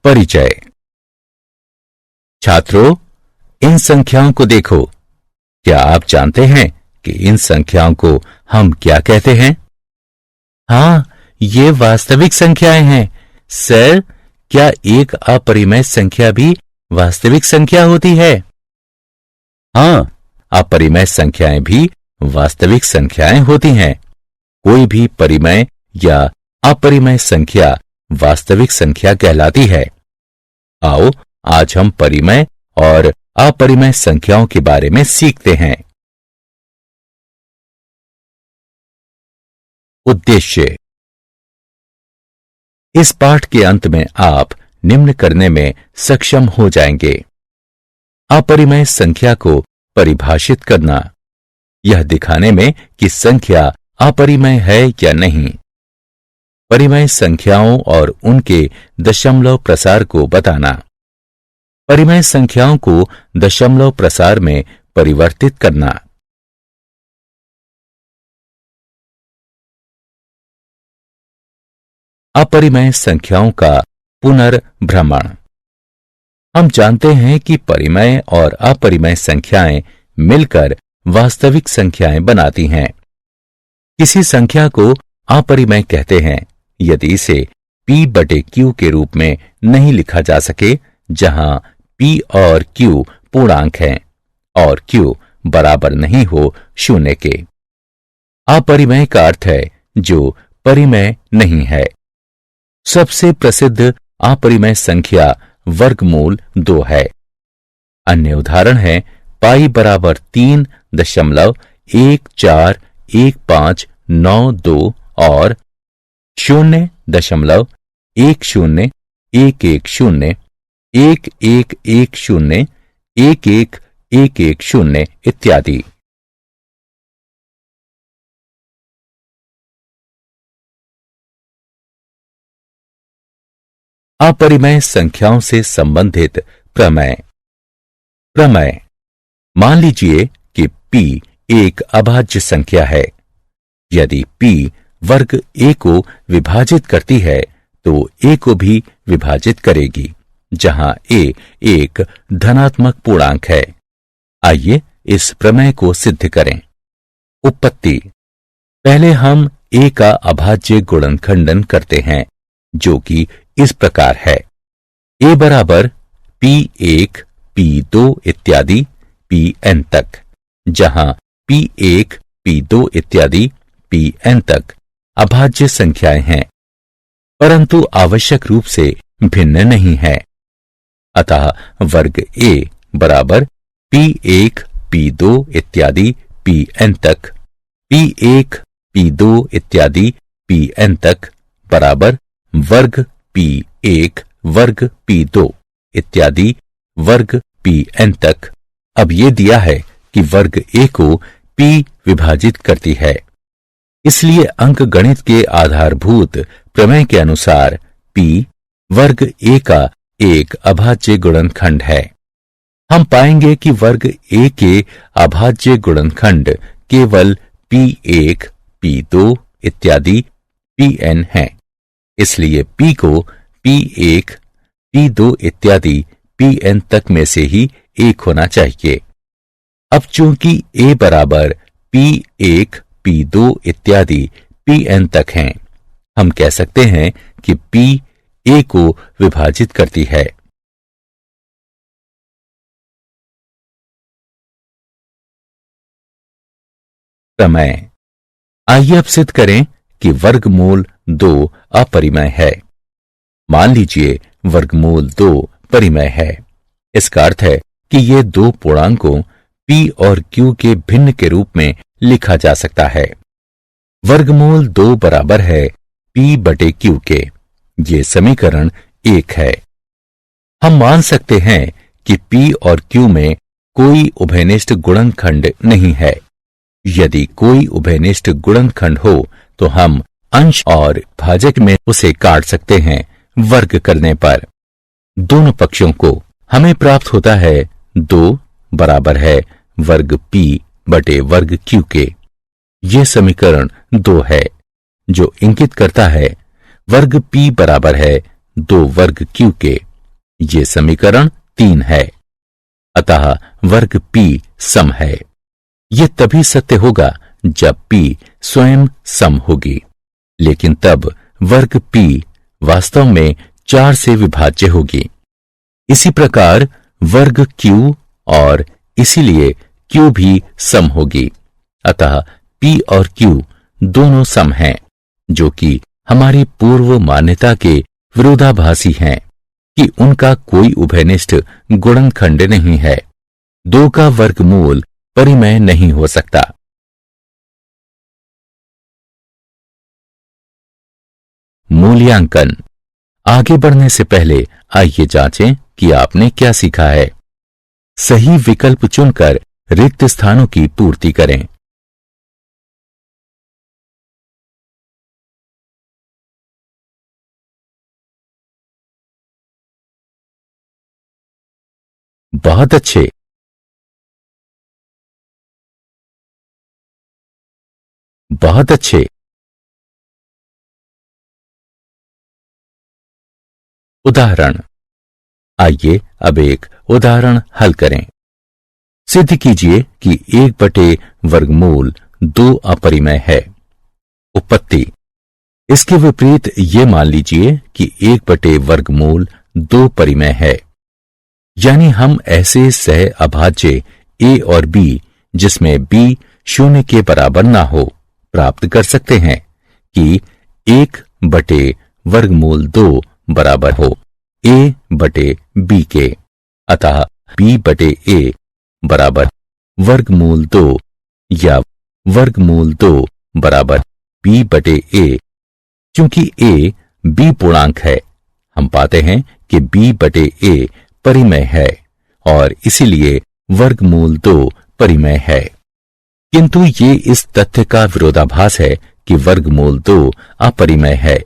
परिचय। छात्रों, इन संख्याओं को देखो। क्या आप जानते हैं कि इन संख्याओं को हम क्या कहते हैं? हाँ, ये वास्तविक संख्याएं हैं। सर, क्या एक अपरिमेय संख्या भी वास्तविक संख्या होती है? हाँ, अपरिमेय संख्याएं भी वास्तविक संख्याएं होती हैं। कोई भी परिमेय या अपरिमेय संख्या वास्तविक संख्या कहलाती है। आओ, आज हम परिमेय और अपरिमेय संख्याओं के बारे में सीखते हैं। उद्देश्य। इस पाठ के अंत में आप निम्न करने में सक्षम हो जाएंगे। अपरिमेय संख्या को परिभाषित करना, यह दिखाने में कि संख्या अपरिमेय है या नहीं। परिमेय संख्याओं और उनके दशमलव प्रसार को बताना। परिमेय संख्याओं को दशमलव प्रसार में परिवर्तित करना। अपरिमेय संख्याओं का पुनर्भ्रमण। हम जानते हैं कि परिमेय और अपरिमेय संख्याएं मिलकर वास्तविक संख्याएं बनाती हैं। किसी संख्या को अपरिमेय कहते हैं यदि इसे p/q के रूप में नहीं लिखा जा सके, जहां p और q पूर्णांक हैं और q बराबर नहीं हो 0 के। अपरिमेय का अर्थ है जो परिमेय नहीं है। सबसे प्रसिद्ध अपरिमेय संख्या वर्गमूल 2 है। अन्य उदाहरण है पाई बराबर 3.141592 और 0.1110111101110 इत्यादि। अपरिमेय संख्याओं से संबंधित प्रमेय। प्रमेय। मान लीजिए कि p एक अभाज्य संख्या है। यदि p वर्ग a को विभाजित करती है तो a को भी विभाजित करेगी, जहां a एक धनात्मक पूर्णांक है। आइए इस प्रमेय को सिद्ध करें। उत्पत्ति। पहले हम a का अभाज्य गुणनखंडन करते हैं, जो कि इस प्रकार है। a बराबर p1 p2 इत्यादि pn तक, जहां p1 p2 इत्यादि pn तक अभाज्य संख्याएं हैं, परंतु आवश्यक रूप से भिन्न नहीं है। अतः वर्ग a बराबर p1 p2 इत्यादि pn तक p1 p2 इत्यादि pn तक बराबर वर्ग p1 वर्ग p2 इत्यादि वर्ग pn तक। अब ये दिया है कि वर्ग a को p विभाजित करती है, इसलिए अंकगणित के आधारभूत प्रमेय के अनुसार p वर्ग a का एक अभाज्य गुणनखंड है। हम पाएंगे कि वर्ग a के अभाज्य गुणनखंड केवल p1 p2 इत्यादि pn है, इसलिए p को p1 p2 इत्यादि pn तक में से ही एक होना चाहिए। अब चूंकि a बराबर p1 p2 इत्यादि pn तक हैं, हम कह सकते हैं कि p a को विभाजित करती है। प्रमेय। आइए अब सिद्ध करें कि वर्गमूल 2 अपरिमेय है। मान लीजिए वर्गमूल 2 परिमेय है। इसका अर्थ है कि ये दो पूर्णांकों p और q के भिन्न के रूप में लिखा जा सकता है। वर्गमूल 2 बराबर है p/q के। ये समीकरण 1 है। हम मान सकते हैं कि p और q में कोई उभयनिष्ठ गुणनखंड नहीं है। यदि कोई उभयनिष्ठ गुणनखंड हो तो हम अंश और भाजक में उसे काट सकते हैं। वर्ग करने पर दोनों पक्षों को हमें प्राप्त होता है 2 बराबर है वर्ग p बटे वर्ग q के। यह समीकरण 2 है, जो इंगित करता है वर्ग p बराबर है 2 वर्ग q के। ये समीकरण 3 है। अतः वर्ग p सम है। ये तभी सत्य होगा जब p स्वयं सम होगी, लेकिन तब वर्ग p वास्तव में 4 से विभाज्य होगी। इसी प्रकार वर्ग q और इसीलिए q भी सम होगी। अतः p और q दोनों सम हैं, जो कि हमारी पूर्व मान्यता के विरोधाभासी हैं कि उनका कोई उभयनिष्ठ गुणनखंड नहीं है। 2 का वर्गमूल परिमेय नहीं हो सकता। मूल्यांकन। आगे बढ़ने से पहले आइए जांचें कि आपने क्या सीखा है। सही विकल्प चुनकर रिक्त स्थानों की पूर्ति करें। बहुत अच्छे। बहुत अच्छे। उदाहरण। आइए अब एक उदाहरण हल करें। सिद्ध कीजिए कि 1/वर्गमूल 2 अपरिमेय है। उत्पत्ति। इसके विपरीत ये मान लीजिए कि 1/वर्गमूल 2 परिमेय है। यानी हम ऐसे सह अभाज्य a और b जिसमें b 0 के बराबर ना हो प्राप्त कर सकते हैं कि 1/वर्गमूल 2 बराबर हो a/b के। अतः b/a बराबर वर्गमूल 2 या वर्गमूल 2 बराबर b/a। क्योंकि a b पूर्णांक है, हम पाते हैं कि b/a परिमेय है और इसीलिए वर्गमूल 2 परिमेय है। किंतु ये इस तथ्य का विरोधाभास है कि वर्गमूल 2 अपरिमेय है।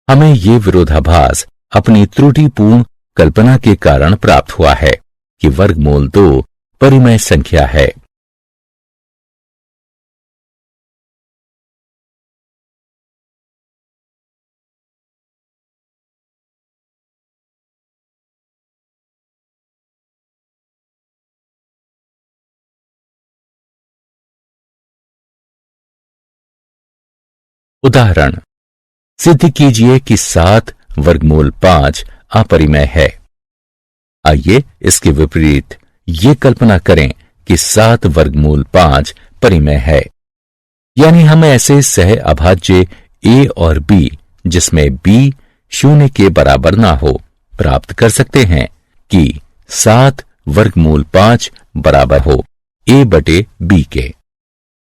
हमें ये विरोधाभास अपनी त्रुटिपूर्ण कल्पना के कारण प्राप्त हुआ है कि वर्गमूल 2 परिमेय संख्या है। उदाहरण। सिद्ध कीजिए कि 7 वर्गमूल 5 अपरिमेय है। आइए इसके विपरीत ये कल्पना करें कि 7 वर्गमूल 5 परिमेय है। यानी हम ऐसे सह अभाज्य a और b जिसमें b 0 के बराबर ना हो प्राप्त कर सकते हैं कि 7 वर्गमूल 5 बराबर हो a/b के।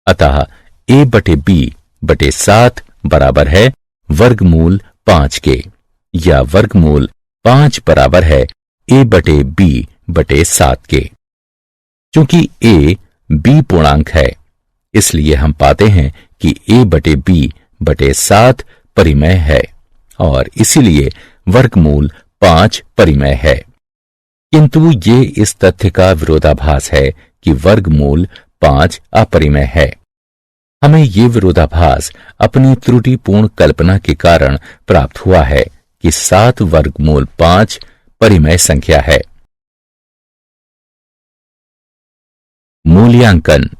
अतः a/b/7 बराबर है वर्गमूल 5 के, या वर्गमूल 5 बराबर है a/b/7 के। क्योंकि a b पूर्णांक है, इसलिए हम पाते हैं कि a/b/7 परिमेय है और इसीलिए वर्गमूल 5 परिमेय है। किंतु ये इस तथ्य का विरोधाभास है कि वर्गमूल 5 अपरिमेय है। हमें ये विरोधाभास अपनी त्रुटिपूर्ण कल्पना के कारण प्राप्त हुआ है कि 7 वर्गमूल 5 परिमेय संख्या है। मूल्यांकन।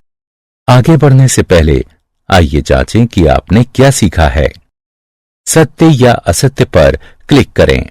आगे बढ़ने से पहले आइए जांचें कि आपने क्या सीखा है। सत्य या असत्य पर क्लिक करें।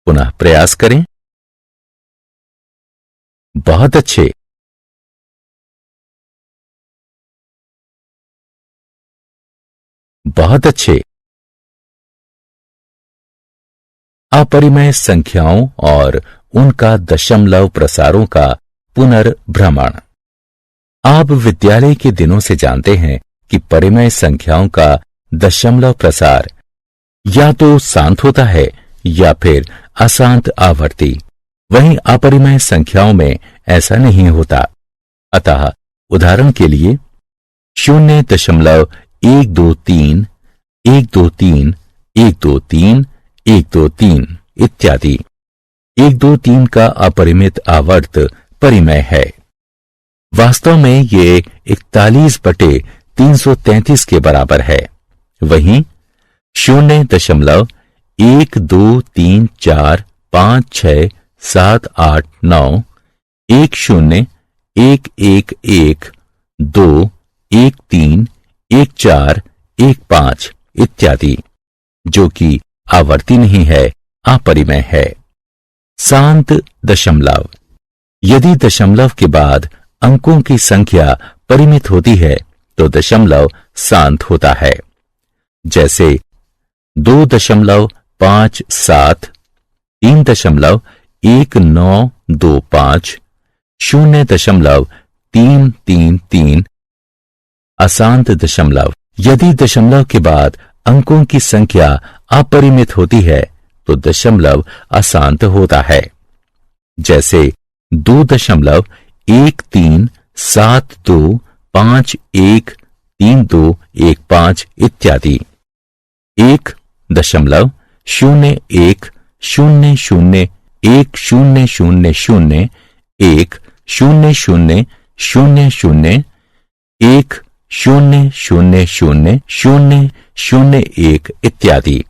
पुनः प्रयास करें। बहुत अच्छे। बहुत अच्छे। अपरिमेय संख्याओं और उनका दशमलव प्रसारों का पुनर्भ्रमण। आप विद्यालय के दिनों से जानते हैं कि परिमेय संख्याओं का दशमलव प्रसार या तो शांत होता है या फिर अशांत आवर्ती। वहीं अपरिमेय संख्याओं में ऐसा नहीं होता। अतः उदाहरण के लिए 0.123, 123, 123, 123 इत्यादि। 123 का अपरिमित आवर्त परिमेय है। वास्तव में ये 41/333 के बराबर है। वहीं 0.123456789 10 111 2 13 14 15 इत्यादि, जो कि आवर्ती नहीं है, अपरिमेय है। शांत दशमलव। यदि दशमलव के बाद अंकों की संख्या परिमित होती है तो दशमलव शांत होता है। जैसे 2.57, 3.1925, 0.333 अशांत दशमलव। यदि दशमलव के बाद अंकों की संख्या अपरिमित होती है तो दशमलव अशांत होता है। जैसे 2.1372513215 इत्यादि। 1.01001001000 1000001 इत्यादि।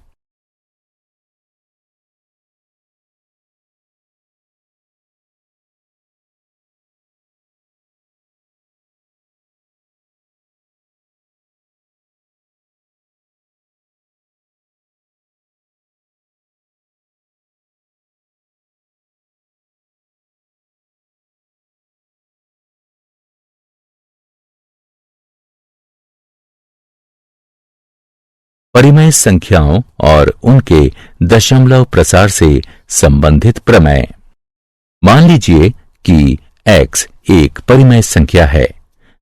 परिमेय संख्याओं और उनके दशमलव प्रसार से संबंधित प्रमेय। मान लीजिए कि x एक परिमेय संख्या है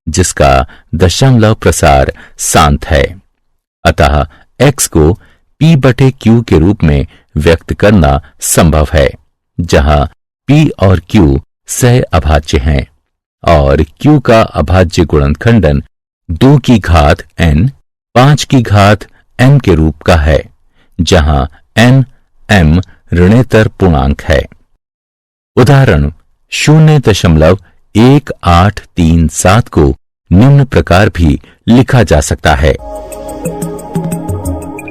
जिसका दशमलव प्रसार शांत है। अतः x को p/q के रूप में व्यक्त करना संभव है, जहां p और q सह अभाज्य हैं और q का अभाज्य गुणनखंडन 2 की घात n 5 की घात m के रूप का है, जहां n m ऋणेतर पूर्णांक है। उदाहरण 0.1837 को निम्न प्रकार भी लिखा जा सकता है।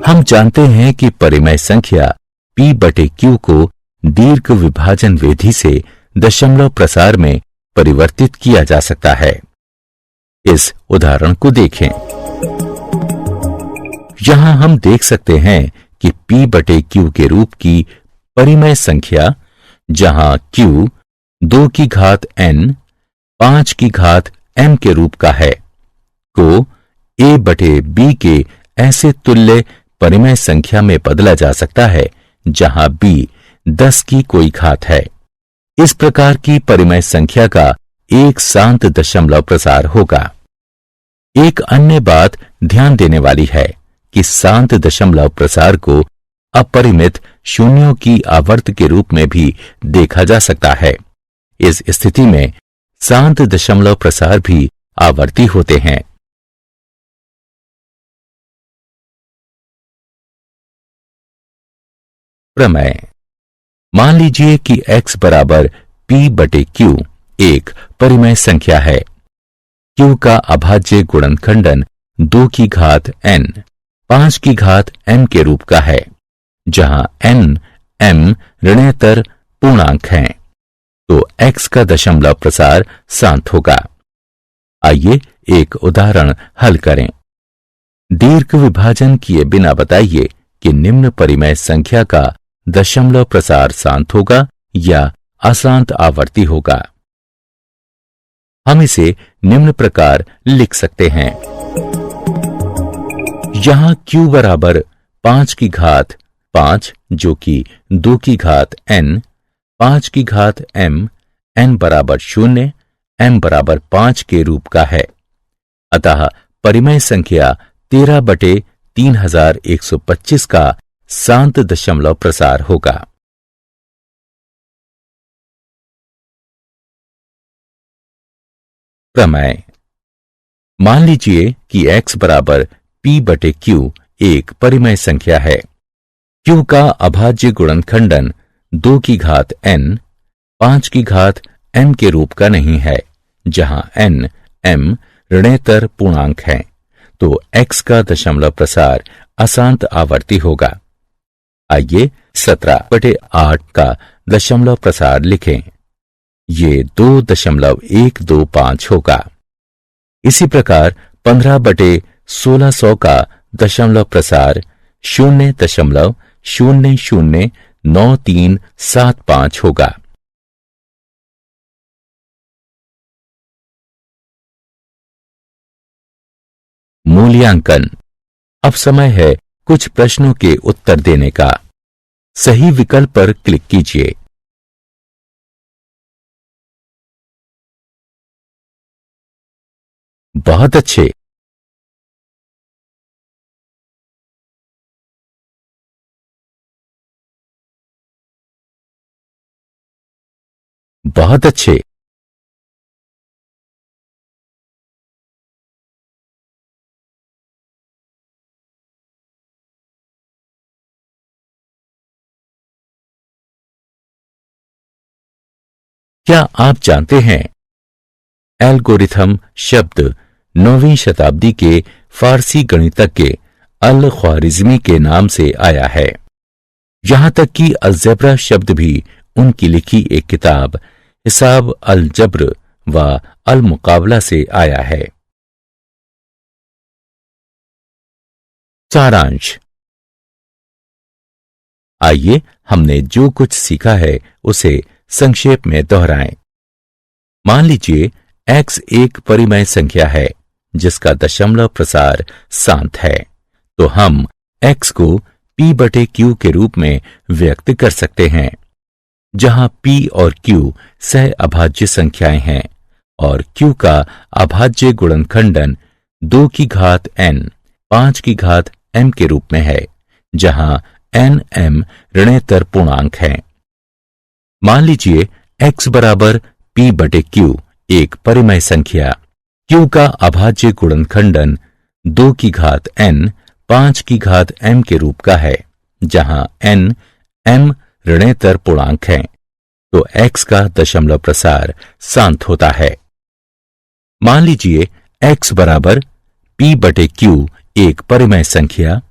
हम जानते हैं कि परिमेय संख्या p/q को दीर्घ विभाजन विधि से दशमलव प्रसार में परिवर्तित किया जा सकता है। इस उदाहरण को देखें। यहां हम देख सकते हैं कि p/q के रूप की परिमेय संख्या, जहां q 2 की घात n 5 की घात m के रूप का है, को a/b के ऐसे तुल्य परिमेय संख्या में बदला जा सकता है जहां b 10 की कोई घात है। इस प्रकार की परिमेय संख्या का एक शांत दशमलव प्रसार होगा। एक अन्य बात ध्यान देने वाली है कि शांत दशमलव प्रसार को अपरिमित शून्यों की आवर्त के रूप में भी देखा जा सकता है। इस स्थिति में शांत दशमलव प्रसार भी आवर्ती होते हैं। प्रमेय। मान लीजिए कि x बराबर p/q एक परिमेय संख्या है। q का अभाज्य गुणनखंडन 2 की घात n 5 की घात m के रूप का है, जहां n m ऋणेतर पूर्णांक हैं, तो x का दशमलव प्रसार शांत होगा। आइए एक उदाहरण हल करें। दीर्घ विभाजन किए बिना बताइए कि निम्न परिमेय संख्या का दशमलव प्रसार शांत होगा या अशांत आवर्ती होगा। हम इसे निम्न प्रकार लिख सकते हैं। यहां q बराबर 5 की घात 5 जो कि 2 की घात n, 5 की घात m, n बराबर 0, m बराबर 5 के रूप का है। अतः परिमेय संख्या 13/3125 का शांत दशमलव प्रसार होगा। प्रमेय। मान लीजिए कि x बराबर p/q एक परिमेय संख्या है। q का अभाज्य गुणनखंडन 2 की घात n, 5 की घात m के रूप का नहीं है, जहां n, m ऋणेतर पूर्णांक हैं, तो x का दशमलव प्रसार अशांत आवर्ती होगा। आइए 17/8 का दशमलव प्रसार लिखें। ये 2.125 होगा। इसी प्रकार 15/1600 का दशमलव प्रसार 0.009375 होगा। मूल्यांकन। अब समय है कुछ प्रश्नों के उत्तर देने का। सही विकल्प पर क्लिक कीजिए। बहुत अच्छे। बहुत अच्छे। क्या आप जानते हैं एल्गोरिथम शब्द 9वीं शताब्दी के फारसी गणितज्ञ अल ख्वारिज़मी के नाम से आया है। यहां तक कि अलजेब्रा शब्द भी उनकी लिखी एक किताब हिसाब अल जब्र व अल मुकाबला से आया है। सारांश। आइए हमने जो कुछ सीखा है उसे संक्षेप में दोहराएं। मान लीजिए x एक परिमेय संख्या है जिसका दशमलव प्रसार शांत है, तो हम x को p/q के रूप में व्यक्त कर सकते हैं, जहां p और q सह अभाज्य संख्याएं हैं और q का अभाज्य गुणनखंडन 2 की घात n, 5 की घात m के रूप में है, जहां n m ऋणेतर पूर्णांक हैं। मान लीजिए x बराबर p/q एक परिमेय संख्या, q का अभाज्य गुणनखंडन 2 की घात n, 5 की घात m के रूप का है, जहां n m ऋणेतर पूर्णांक हैं, तो x का दशमलव प्रसार शांत होता है। मान लीजिए x बराबर p/q एक परिमेय संख्या,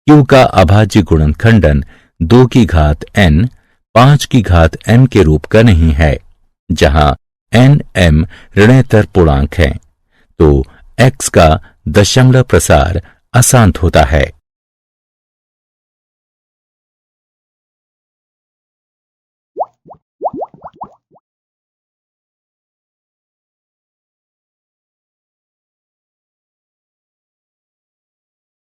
q का अभाज्य गुणनखंडन 2 की घात n, 5 की घात m के रूप का नहीं है, जहां n m ऋणेतर पूर्णांक हैं, तो x का दशमलव प्रसार अशांत होता है।